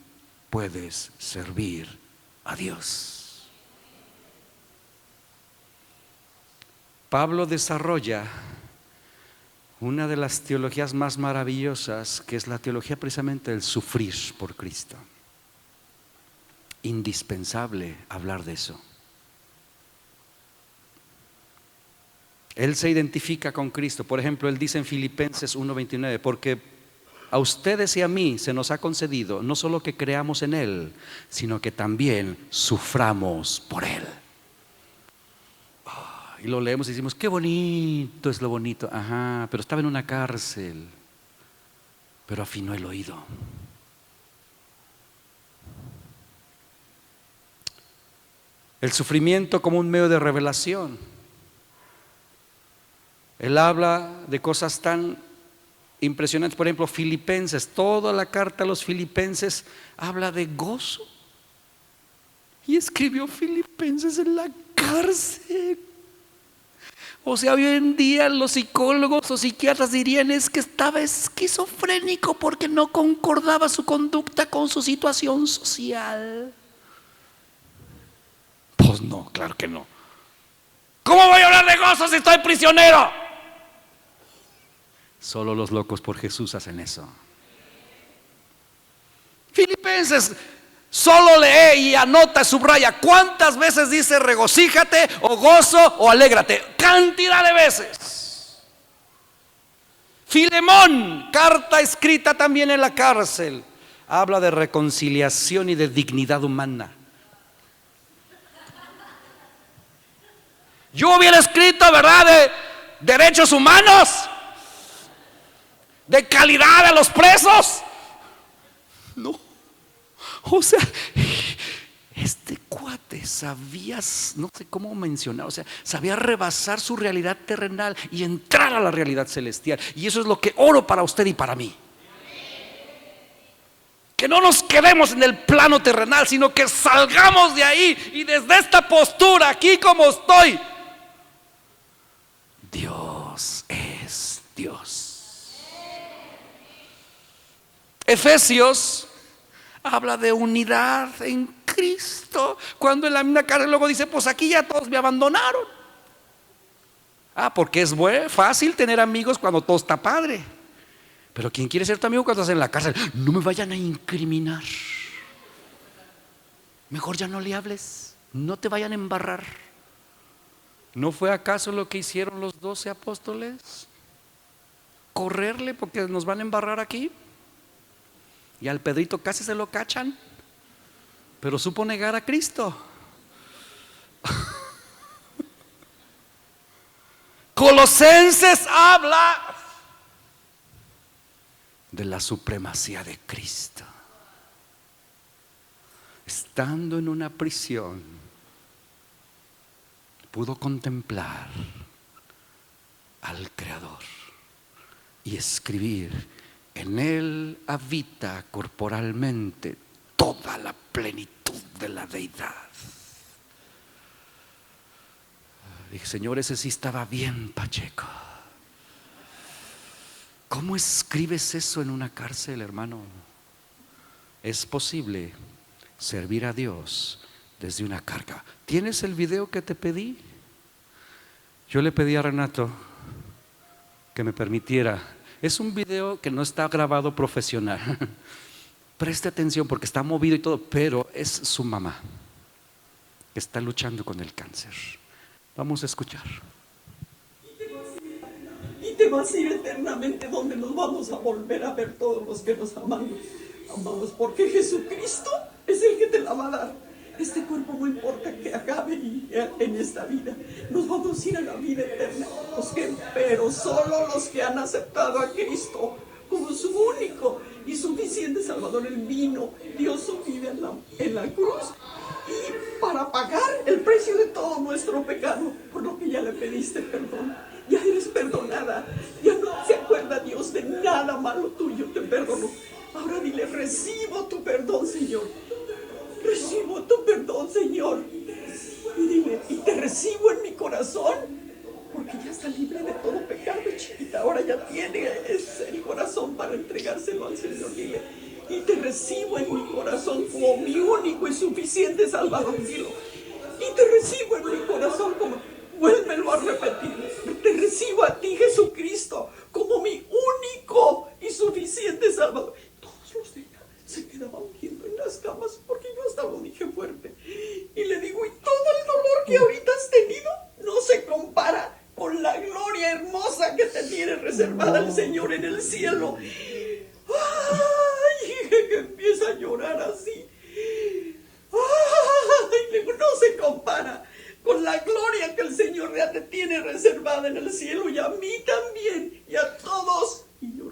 Speaker 1: puedes servir a Dios. Pablo desarrolla una de las teologías más maravillosas, que es la teología precisamente del sufrir por Cristo. Indispensable hablar de eso. Él se identifica con Cristo. Por ejemplo, él dice en Filipenses 1:29: porque a ustedes y a mí se nos ha concedido no solo que creamos en Él, sino que también suframos por Él. Y lo leemos y decimos: qué bonito es lo bonito. Ajá, pero estaba en una cárcel, pero afinó el oído. El sufrimiento como un medio de revelación. Él habla de cosas tan impresionantes. Por ejemplo, Filipenses, toda la carta a los Filipenses habla de gozo. Y escribió Filipenses en la cárcel. O sea, hoy en día los psicólogos o psiquiatras dirían: es que estaba esquizofrénico porque no concordaba su conducta con su situación social. Pues no, claro que no. ¿Cómo voy a hablar de gozo si estoy prisionero? Solo los locos por Jesús hacen eso. Filipenses solo lee y anota, subraya. ¿Cuántas veces dice regocíjate o gozo o alégrate? Cantidad de veces. Filemón, carta escrita también en la cárcel, habla de reconciliación y de dignidad humana. Yo hubiera escrito, ¿verdad?, de derechos humanos, de calidad a los presos. No. O sea, este cuate sabía, no sé cómo mencionar, o sea, sabía rebasar su realidad terrenal y entrar a la realidad celestial. Y eso es lo que oro para usted y para mí. Que no nos quedemos en el plano terrenal, sino que salgamos de ahí y desde esta postura, aquí como estoy, Dios es Dios. Efesios habla de unidad en Cristo, cuando en la misma carta luego dice, pues aquí ya todos me abandonaron. Porque es fácil tener amigos cuando todo está padre. Pero ¿quién quiere ser tu amigo cuando estás en la cárcel? No me vayan a incriminar. Mejor ya no le hables, no te vayan a embarrar. ¿No fue acaso lo que hicieron los 12 apóstoles? Correrle porque nos van a embarrar aquí. Y al Pedrito casi se lo cachan, pero supo negar a Cristo. Colosenses habla de la supremacía de Cristo. Estando en una prisión, pudo contemplar al Creador y escribir: en Él habita corporalmente toda la plenitud de la deidad. Dije, Señor, ese sí estaba bien pacheco. ¿Cómo escribes eso en una cárcel, hermano? Es posible servir a Dios desde una carga. ¿Tienes el video que te pedí? Yo le pedí a Renato que me permitiera. Es un video que no está grabado profesional. Preste atención porque está movido y todo, pero es su mamá que está luchando con el cáncer. Vamos a escuchar.
Speaker 3: Y te vas a ir eternamente, donde nos vamos a volver a ver todos los que nos amamos. Amamos porque Jesucristo es el que te la va a dar. Este cuerpo no importa que acabe en esta vida, nos vamos a ir a la vida eterna. Pero solo los que han aceptado a Cristo como su único y suficiente Salvador. Él vino, dio su vida en la cruz, y para pagar el precio de todo nuestro pecado, por lo que ya le pediste perdón. Ya eres perdonada, ya no se acuerda Dios de nada malo tuyo, te perdonó. Ahora dile: recibo tu perdón, Señor. Recibo tu perdón, Señor. Y dile: y te recibo en mi corazón, porque ya está libre de todo pecado, chiquita. Ahora ya tiene el corazón para entregárselo al Señor. Dile: y te recibo en mi corazón como mi único y suficiente Salvador. Dilo: y te recibo en mi corazón como... Vuélvelo a repetir. Te recibo a ti, Jesucristo, como mi único y suficiente Salvador. Todos los días se quedaban viendo en las camas porque yo hasta lo dije fuerte. Y le digo: y todo el dolor que ahorita has tenido no se compara con la gloria hermosa que te tiene reservada el Señor en el cielo. Ay, que empieza a llorar así. Ay, le digo: no se compara con la gloria que el Señor ya te tiene reservada en el cielo, y a mí también, y a todos, y yo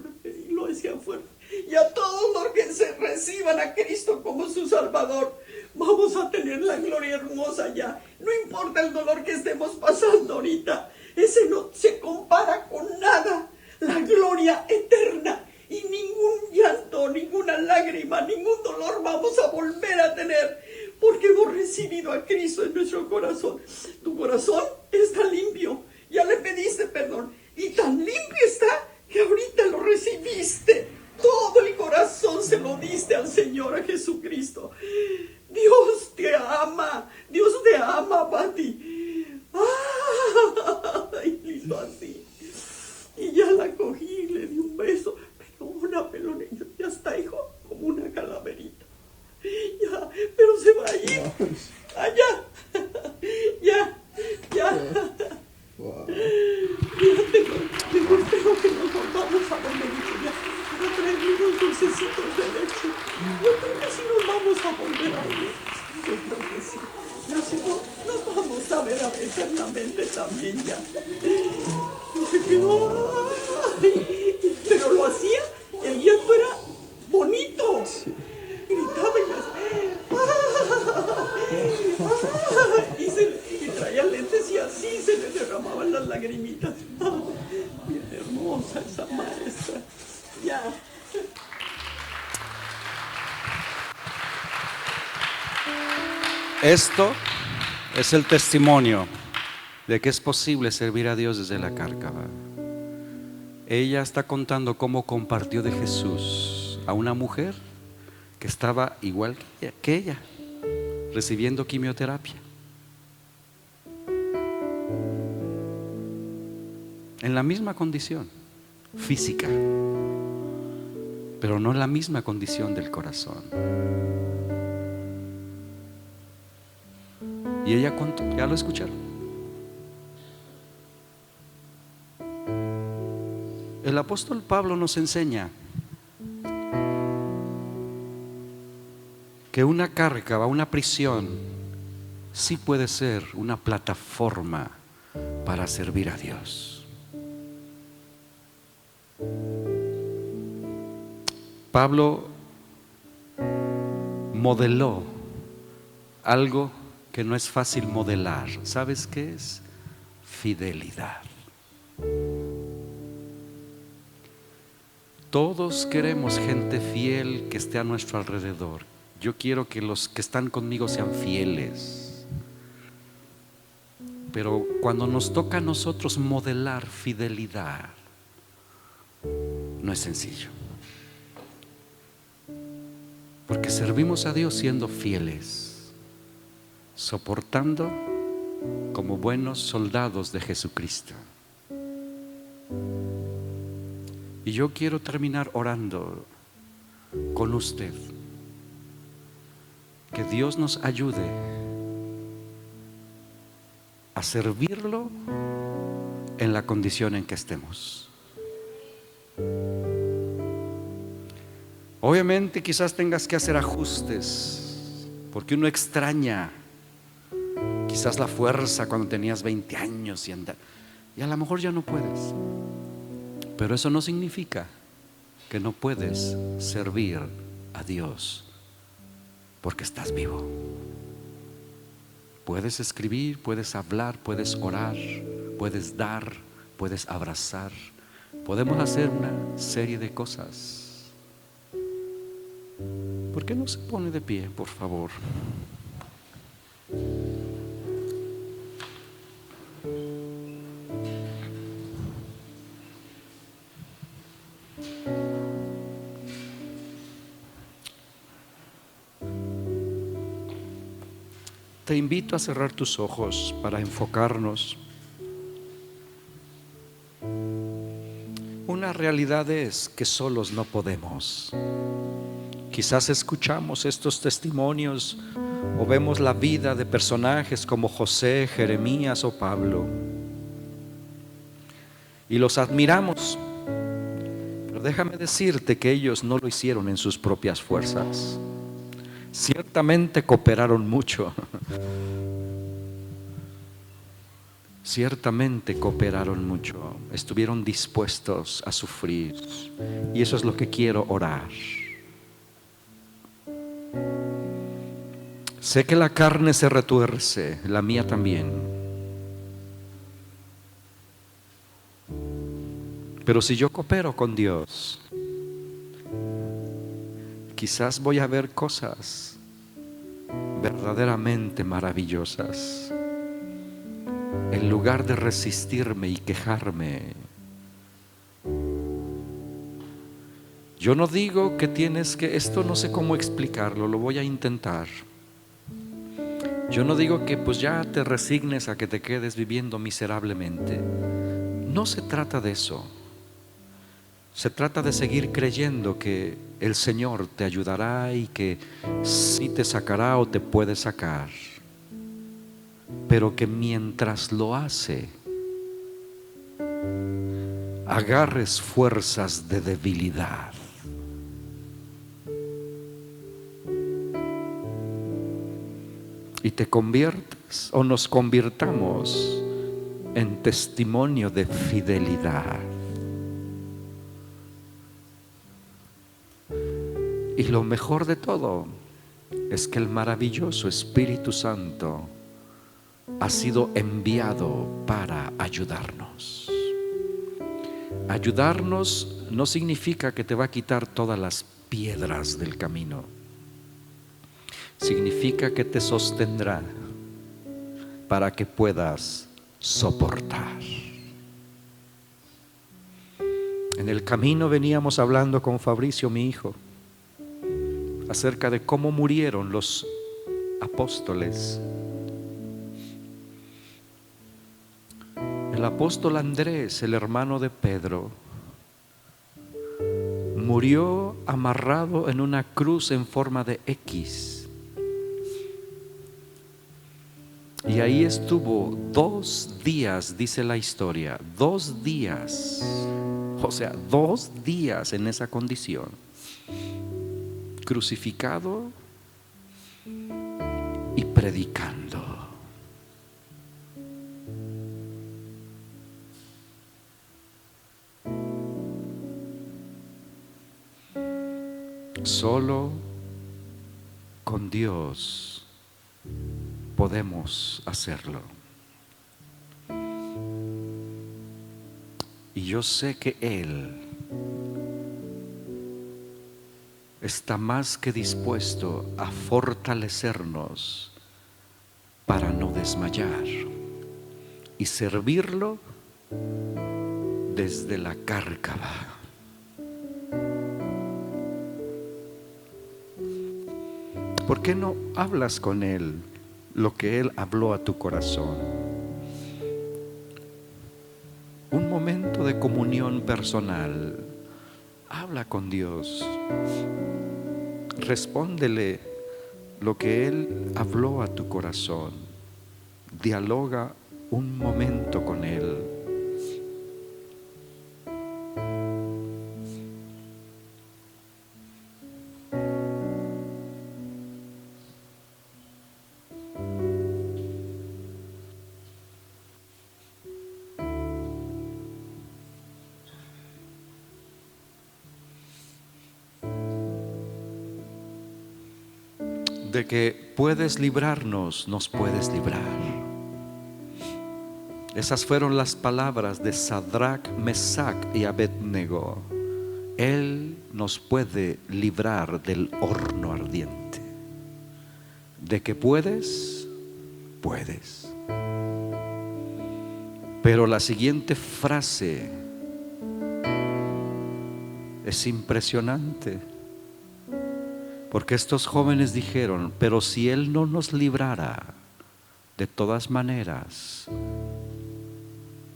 Speaker 3: lo decía fuerte, y a todos los que se reciban a Cristo como su Salvador, vamos a tener la gloria hermosa ya. No importa el dolor que estemos pasando ahorita, ese no se compara con nada. La gloria eterna, y ningún llanto, ninguna lágrima, ningún dolor vamos a volver a tener, porque hemos recibido a Cristo en nuestro corazón. Tu corazón está limpio, ya le pediste perdón, y tan limpio está que ahorita lo recibiste. Todo el corazón se lo diste al Señor, a Jesucristo. Dios te ama, Pati. Ay, hizo así. Y ya la cogí, le di un beso, pero una pelonera, ya está, hijo, como una calaverita. Ya, pero se va a ir. Allá. Ya.
Speaker 4: Wow.
Speaker 3: Tengo espero que nos volvamos a volver. Ya, para traerme unos dulcecitos de leche. Yo creo que sí nos vamos a volver a ir. Yo creo que sí. Nos vamos a a ver eternamente también ya. Se quedó, ay, pero lo hacía, el llanto era bonito. Gritaba y traía lentes y así se le derramaban las lagrimitas. Bien hermosa esa maestra. Ya.
Speaker 1: Esto es el testimonio de que es posible servir a Dios desde la cárcava. Ella está contando cómo compartió de Jesús a una mujer que estaba igual que ella, recibiendo quimioterapia. En la misma condición física, pero no en la misma condición del corazón. Y ella contó, ya lo escucharon. El apóstol Pablo nos enseña que una cárcava, una prisión, sí puede ser una plataforma para servir a Dios. Pablo modeló algo que no es fácil modelar. ¿Sabes qué es? Fidelidad. Todos queremos gente fiel que esté a nuestro alrededor. Yo quiero que los que están conmigo sean fieles. Pero cuando nos toca a nosotros modelar fidelidad, no es sencillo. Porque servimos a Dios siendo fieles, soportando como buenos soldados de Jesucristo. Y yo quiero terminar orando con usted. Que Dios nos ayude a servirlo en la condición en que estemos. Obviamente quizás tengas que hacer ajustes, porque uno extraña quizás la fuerza cuando tenías 20 años y a lo mejor ya no puedes. Pero eso no significa que no puedes servir a Dios porque estás vivo. Puedes escribir, puedes hablar, puedes orar, puedes dar, puedes abrazar. Podemos hacer una serie de cosas. ¿Por qué no se pone de pie, por favor? Te invito a cerrar tus ojos para enfocarnos. Una realidad es que solos no podemos. Quizás escuchamos estos testimonios o vemos la vida de personajes como José, Jeremías o Pablo y los admiramos. Pero déjame decirte que ellos no lo hicieron en sus propias fuerzas. Ciertamente cooperaron mucho. Ciertamente cooperaron mucho. Estuvieron dispuestos a sufrir. Y eso es lo que quiero orar. Sé que la carne se retuerce, la mía también. Pero si yo coopero con Dios, quizás voy a ver cosas verdaderamente maravillosas. En lugar de resistirme y quejarme. Yo no digo que tienes que, esto no sé cómo explicarlo, lo voy a intentar. Yo no digo que pues ya te resignes a que te quedes viviendo miserablemente. No se trata de eso. Se trata de seguir creyendo que el Señor te ayudará y que sí te sacará o te puede sacar. Pero que mientras lo hace, agarres fuerzas de debilidad. y te conviertas o nos convirtamos en testimonio de fidelidad. Y lo mejor de todo es que el maravilloso Espíritu Santo ha sido enviado para ayudarnos. Ayudarnos no significa que te va a quitar todas las piedras del camino. Significa que te sostendrá para que puedas soportar. En el camino veníamos hablando con Fabricio, mi hijo, acerca de cómo murieron los apóstoles. El apóstol Andrés, el hermano de Pedro, murió amarrado en una cruz en forma de X. Y ahí estuvo 2 días, dice la historia, 2 días, o sea, 2 días en esa condición, crucificado y predicando. Solo con Dios podemos hacerlo. Y yo sé que Él está más que dispuesto a fortalecernos para no desmayar y servirlo desde la cárcava. ¿Por qué no hablas con Él lo que Él habló a tu corazón? Un momento de comunión personal. Habla con Dios. Respóndele lo que Él habló a tu corazón. Dialoga un momento con Él. De que puedes librarnos, nos puedes librar. Esas fueron las palabras de Sadrach, Mesach y Abednego. Él nos puede librar del horno ardiente. De que puedes, puedes. Pero la siguiente frase es impresionante. Porque estos jóvenes dijeron, pero si Él no nos librara, de todas maneras,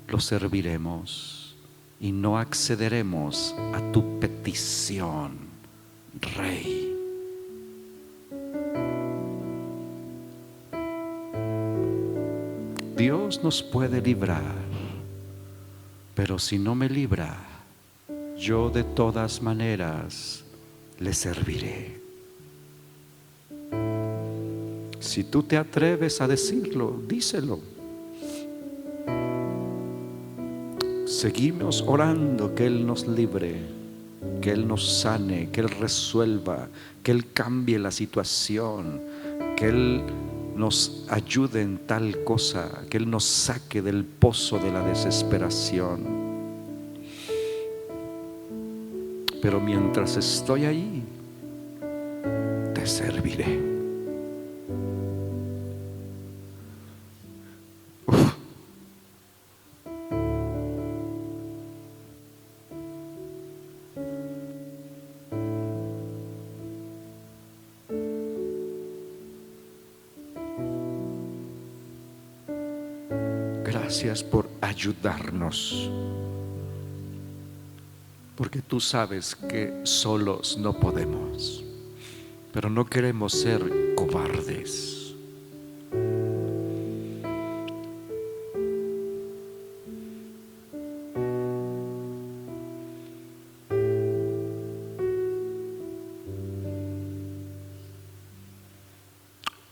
Speaker 1: lo serviremos y no accederemos a tu petición, Rey. Dios nos puede librar, pero si no me libra, yo de todas maneras le serviré. Si tú te atreves a decirlo, díselo. Seguimos orando que Él nos libre, que Él nos sane, que Él resuelva, que Él cambie la situación, que Él nos ayude en tal cosa, que Él nos saque del pozo de la desesperación. Pero mientras estoy allí, te serviré. Gracias por ayudarnos, porque tú sabes que solos no podemos, pero no queremos ser cobardes.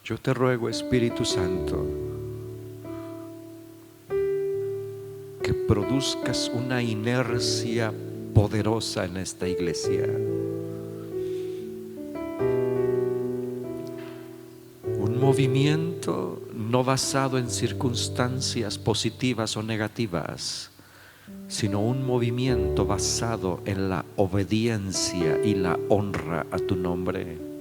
Speaker 1: Yo te ruego, Espíritu Santo, que produzcas una inercia poderosa en esta iglesia. Un movimiento no basado en circunstancias positivas o negativas, sino un movimiento basado en la obediencia y la honra a tu nombre.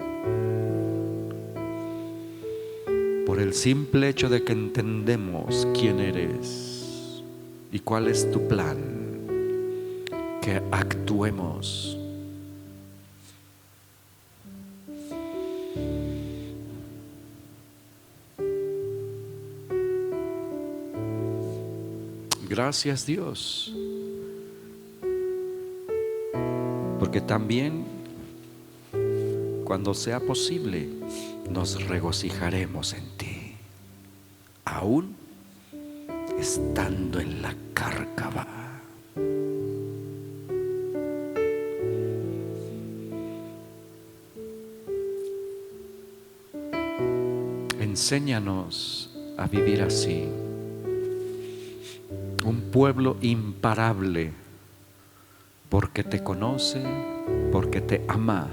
Speaker 1: Por el simple hecho de que entendemos quién eres y cuál es tu plan, que actuemos. Gracias, Dios, porque también cuando sea posible nos regocijaremos en ti, aún estando en la cárcava. Enséñanos a vivir así, un pueblo imparable, porque te conoce, porque te ama,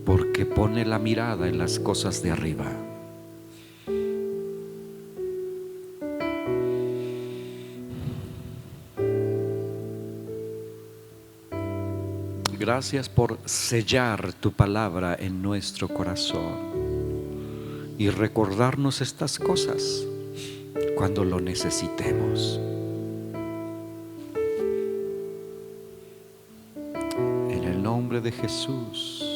Speaker 1: porque pone la mirada en las cosas de arriba. Gracias por sellar tu palabra en nuestro corazón y recordarnos estas cosas cuando lo necesitemos. En el nombre de Jesús.